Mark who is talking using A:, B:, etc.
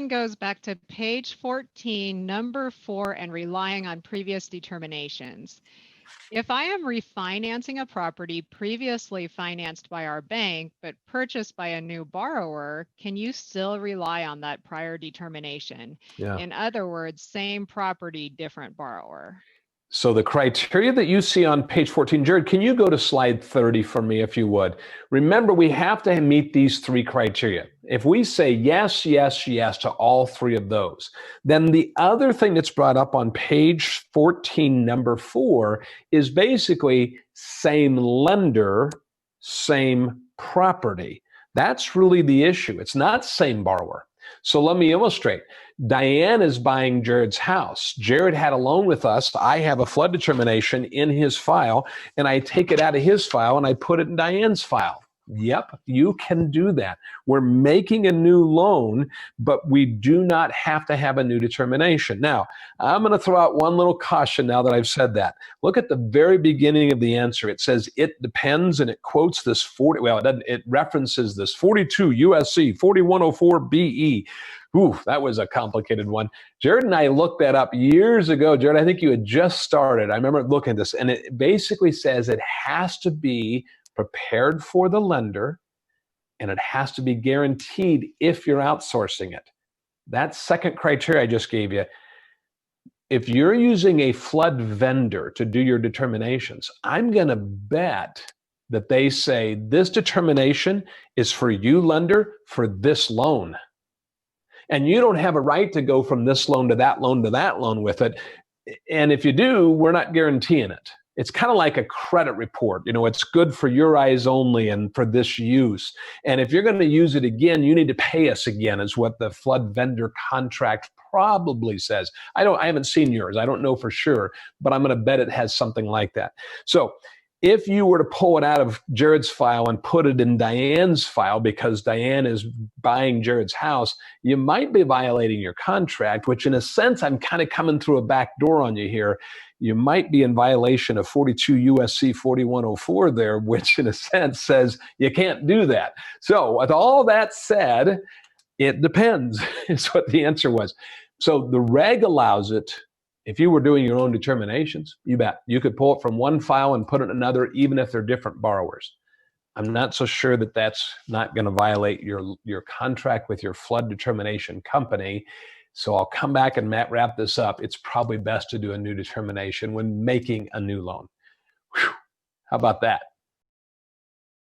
A: question goes back to page 14, number 4, and relying on previous determinations. If I am refinancing a property previously financed by our bank, but purchased by a new borrower, can you still rely on that prior determination?
B: Yeah.
A: In other words, same property, different borrower.
B: So the criteria that you see on page 14, Jarod, can you go to slide 30 for me if you would? Remember, we have to meet these 3 criteria. If we say yes, yes, yes to all 3 of those, then the other thing that's brought up on page 14, number 4, is basically same lender, same property. That's really the issue. It's not same borrower. So let me illustrate. Diane is buying Jarod's house. Jarod had a loan with us. I have a flood determination in his file, and I take it out of his file and I put it in Diane's file. Yep, you can do that. We're making a new loan, but we do not have to have a new determination. Now, I'm going to throw out one little caution now that I've said that. Look at the very beginning of the answer. It says it depends, and it quotes this 40, well, it references this 42 USC 4104 BE. Ooh, that was a complicated one. Jarod and I looked that up years ago. Jarod, I think you had just started. I remember looking at this, and it basically says it has to be prepared for the lender, and it has to be guaranteed if you're outsourcing it. That second criteria I just gave you, if you're using a flood vendor to do your determinations, I'm going to bet that they say this determination is for you, lender, for this loan. And you don't have a right to go from this loan to that loan to that loan with it. And if you do, we're not guaranteeing it. It's kind of like a credit report. You know, it's good for your eyes only and for this use. And if you're going to use it again, you need to pay us again, is what the flood vendor contract probably says. I haven't seen yours. I don't know for sure, but I'm going to bet it has something like that. So if you were to pull it out of Jarod's file and put it in Diane's file because Diane is buying Jarod's house, you might be violating your contract, which in a sense, I'm kind of coming through a back door on you here. You might be in violation of 42 USC 4104 there, which in a sense says you can't do that. So with all that said, it depends is what the answer was. So the reg allows it. If you were doing your own determinations, you bet. You could pull it from one file and put it in another, even if they're different borrowers. I'm not so sure that that's not going to violate your contract with your flood determination company. So I'll come back and wrap this up. It's probably best to do a new determination when making a new loan. Whew. How about that?